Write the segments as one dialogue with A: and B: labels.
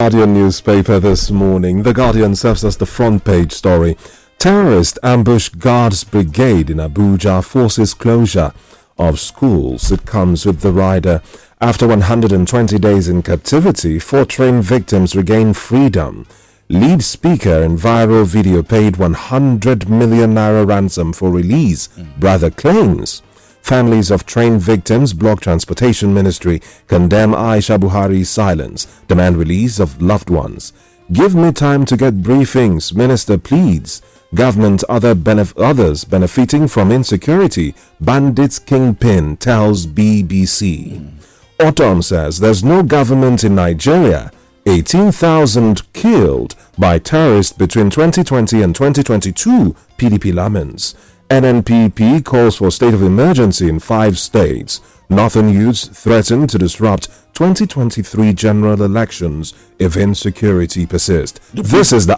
A: Guardian newspaper this morning. The Guardian serves as the front page story. Terrorist ambush guards brigade in Abuja forces closure of schools. It comes with the rider. After 120 days in captivity, 4 trained victims regain freedom. Lead speaker in viral video paid 100 million naira ransom for release, brother claims. Families of trained victims block transportation ministry, condemn Aisha Buhari's silence, demand release of loved ones. Give me time to get briefings, minister pleads. Government others benefiting from insecurity, bandits kingpin tells BBC. Autumn says there's no government in Nigeria. 18,000 killed by terrorists between 2020 and 2022, PDP laments. NNPP calls for state of emergency in 5 states. Northern youths threaten to disrupt 2023 general elections if insecurity persists. This is the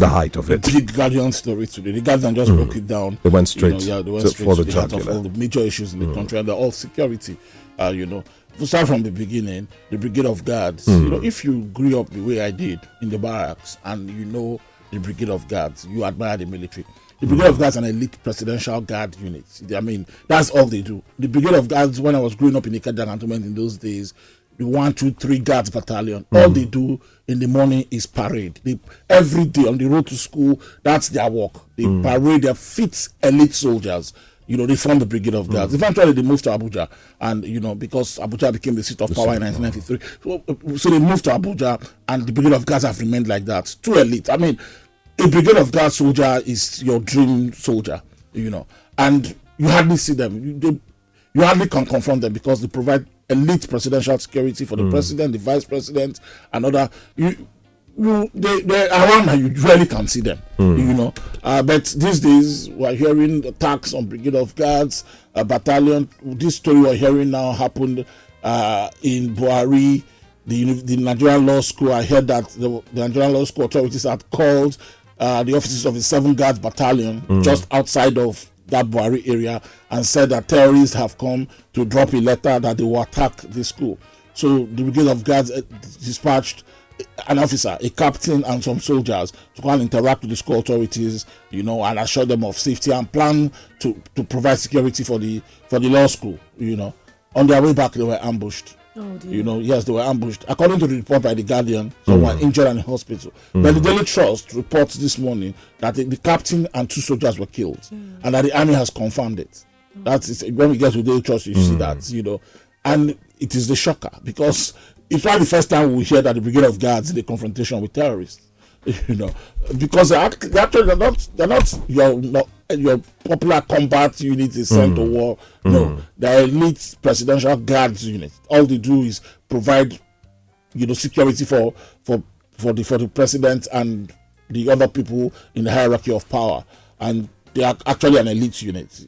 A: height of it.
B: The Guardian story today. The Guardian just broke it down.
A: They went straight,
B: for the heart of all the major issues in the country, and they're all security. To start from the beginning, the Brigade of Guards. If you grew up the way I did in the barracks, and you know the Brigade of Guards, you admire the military. The Brigade of Guards is an elite presidential guard unit. I mean, that's all they do. The Brigade of Guards, when I was growing up in the Ikeja cantonment in those days, the 1, 2, 3 guards battalion, all they do in the morning is parade. Every day on the road to school, that's their work. They parade their fit elite soldiers. They formed the Brigade of Guards. Eventually, they moved to Abuja, and because Abuja became the seat of power in 1993, so they moved to Abuja, and the Brigade of Guards have remained like that. Too elite. I mean, a Brigade of Guards soldier is your dream soldier, and you hardly see them. You hardly can confront them because they provide elite presidential security for the president, the vice president, and other. They're around and you rarely can see them, but these days we're hearing attacks on Brigade of Guards, a battalion. This story we're hearing now happened in Buhari, the Nigerian Law School. I heard that the Nigerian Law School authorities had called the officers of the 7 Guards Battalion just outside of that Buhari area and said that terrorists have come to drop a letter that they will attack the school. So the Brigade of Guards dispatched an officer, a captain, and some soldiers to go and interact with the school authorities, and assure them of safety and plan to provide security for the law school. On their way back, they were ambushed.
C: Oh, dear.
B: Yes, they were ambushed. According to the report by the Guardian, someone injured in hospital. But the Daily Trust reports this morning that the captain and 2 soldiers were killed, and that the army has confirmed it. That's when we get to the Daily Trust, you see that, and it is the shocker because it's not the first time we hear that the Brigade of Guards in a confrontation with terrorists, because they're not your popular combat unit is sent to war. No, they're elite presidential guards unit. All they do is provide, security for the president and the other people in the hierarchy of power, and they are actually an elite unit.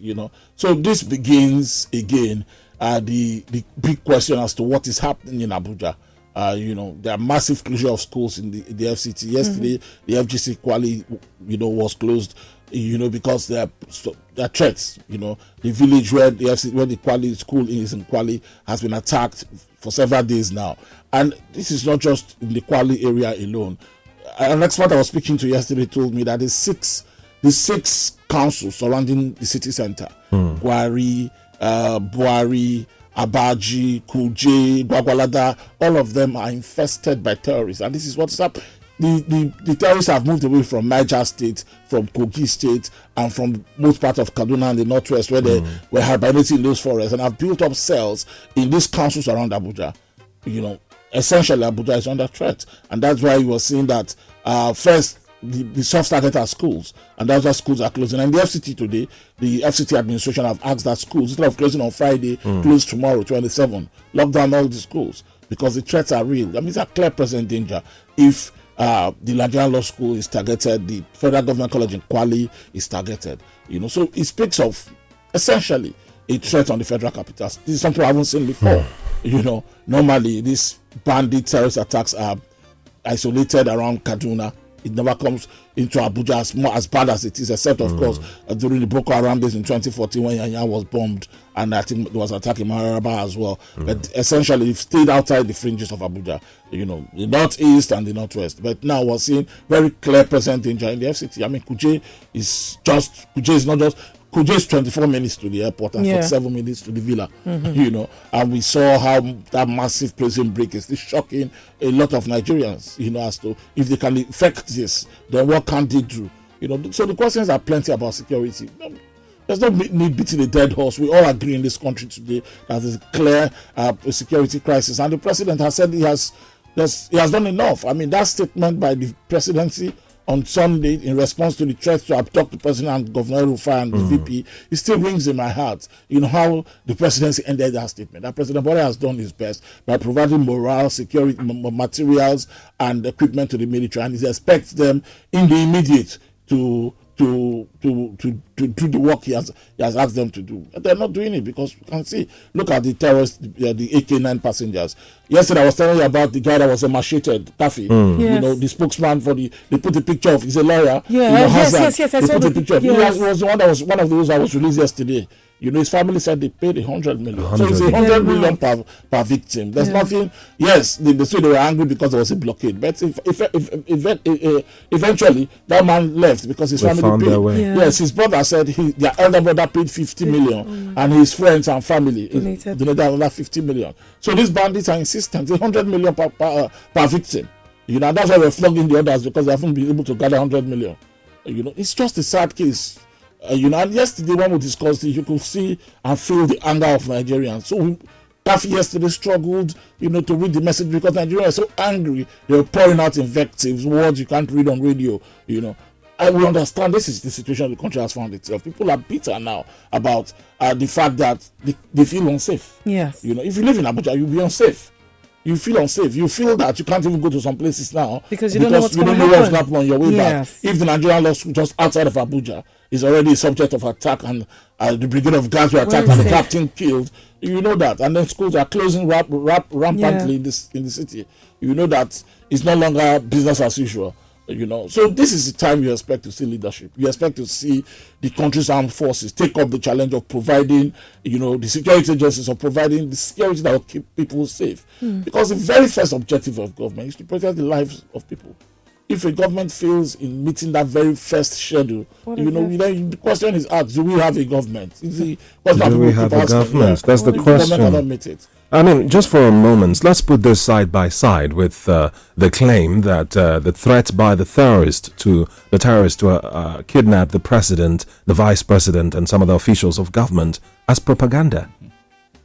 B: So this begins again. The big question as to what is happening in Abuja. There are massive closure of schools in the FCT. Yesterday, the FGC 𝐒𝐴𝐍, was closed, because there are threats. The village where the 𝐒𝐴𝐍𝐄 school is in Kwali has been attacked for several days now. And this is not just in the Kwali area alone. An expert I was speaking to yesterday told me that the six councils surrounding the city center, Gwari, Buhari, Abaji, Kuje, Gwagwalada, all of them are infested by terrorists, and this is what's up. The terrorists have moved away from Niger State, from Kogi State, and from most parts of Kaduna and the northwest, where they were hibernating in those forests, and have built up cells in these councils around Abuja. Essentially, Abuja is under threat, and that's why you were seeing that first. The soft started at schools, and that's why schools are closing. And the FCT today, the FCT administration have asked that schools, instead of closing on Friday, close tomorrow, 27, lock down all the schools because the threats are real. That means a clear present danger. If the Nigerian Law School is targeted, the Federal Government College in Kwali is targeted. So it speaks of essentially a threat on the federal capital. This is something I haven't seen before. Normally these bandit terrorist attacks are isolated around Kaduna, it never comes into Abuja as bad as it is, except of course during the Boko Haram days in 2014 when Yanya was bombed, and I think there was attack in Mararaba as well. But essentially, it stayed outside the fringes of Abuja, the northeast and the northwest. But now we're seeing very clear present danger in the FCT. I mean, 𝐿𝐨𝐧𝐧𝐶 is not just. 𝐿𝐨𝐧𝐧 is 24 minutes to the airport and 47 minutes to the villa, and we saw how that massive prison break is shocking a lot of Nigerians, as to if they can effect this, then what can they do? So the questions are plenty about security. There's no need beating a dead horse. We all agree in this country today that there's a clear security crisis, and the president has said he has done enough. I mean, that statement by the presidency on Sunday in response to the threat to abduct the president and Governor 𝐕9 and the VP, it still rings in my heart. How the presidency ended that statement. That President Bola has done his best by providing morale, security, materials, and equipment to the military, and he expects them in the immediate to do the work he has asked them to do. But they're not doing it because you can see, look at the terrorists, the AK-9 passengers. Yesterday I was telling you about the guy that was macheted, Taffy. The spokesman for they put a picture of, he's a lawyer.
C: Yes.
B: They put a picture of, he was the one that was one of those that was released yesterday. His family said they paid 100 million. So it's 100 million per victim. There's nothing. Yes, they say they were angry because there was a blockade. But eventually, that man left because his family paid. Yes, his brother said their elder brother paid 50 million, and his friends and family donated another 50 million. So these bandits are insistent. 100 million per victim. That's why we're flogging the others, because they haven't been able to gather 100 million. It's just a sad case. And yesterday when we discussed it, you could see and feel the anger of Nigerians. So Taffy yesterday struggled, to read the message because Nigerians are so angry. They were pouring out invectives, words you can't read on radio. I will understand this is the situation the country has found itself. People are bitter now about the fact that they feel unsafe.
C: Yes.
B: If you live in Abuja, you'll be unsafe. You feel unsafe. You feel that you can't even go to some places now
C: because you don't know what's going to happen
B: on your way back. If the Nigerian law school just outside of Abuja is already a subject of attack, and the Brigade of Guards were attacked and the captain killed, you know that. And then schools are closing rampantly in the city. You know that it's no longer business as usual. So this is the time you expect to see leadership. You expect to see the country's armed forces take up the challenge of providing, the security agencies, of providing the security that will keep people safe. Because the very first objective of government is to protect the lives of people. If a government fails in meeting that very first schedule, the question is asked: do we have a government? Do
A: we have a government? That's the question.
B: The government cannot meet it.
A: I mean, just for a moment, let's put this side by side with the claim that the threat by the terrorists to kidnap the president, the vice president, and some of the officials of government as propaganda.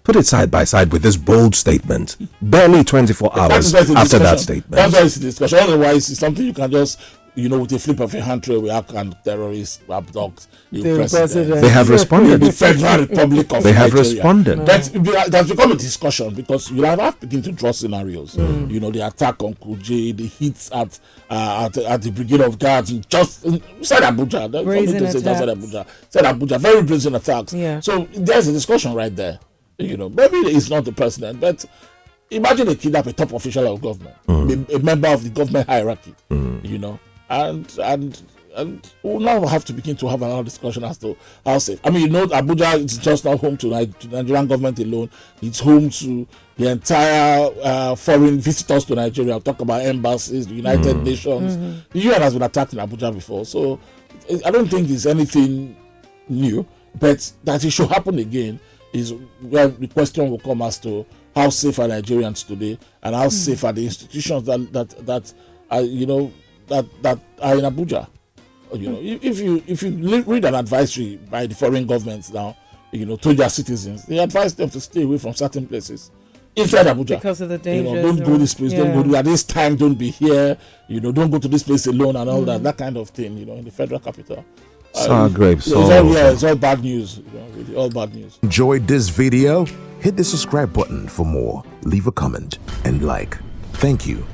A: Put it side by side with this bold statement, barely 24 hours after that statement.
B: That's why it's a discussion. Otherwise, it's something you can just, with a flip of a hand, we can terrorists abduct the president.
A: They have responded.
B: The Federal Republic of
A: They have
B: Nigeria.
A: responded.
B: That's become a discussion because you have to begin to draw scenarios. The attack on 𝐿𝐨𝐧𝐧, the hits at the Brigade of Guards, just inside Abuja.
C: Brazen attacks.
B: Said Abuja, very brazen attacks.
C: Yeah.
B: So there's a discussion right there. Maybe it's not the president, but imagine they kidnap a top official of government, a member of the government hierarchy, and we'll now have to begin to have another discussion as to how safe. I mean, Abuja is just not home to the Nigerian government alone. It's home to the entire foreign visitors to Nigeria. I'll talk about embassies, the United Nations. The UN has been attacked in Abuja before, so I don't think it's anything new, but that it should happen again is where the question will come as to how safe are Nigerians today, and how safe are the institutions that are in Abuja. If you read an advisory by the foreign governments now, to their citizens, they advise them to stay away from certain places inside Abuja
C: because of the dangers.
B: Don't go this place. Don't go at this time. Don't be here. Don't go to this place alone and all that kind of thing. In the federal capital.
A: Sour grapes.
B: It's all bad news. Really, all bad news.
D: Enjoyed this video? Hit the subscribe button for more. Leave a comment and like. Thank you.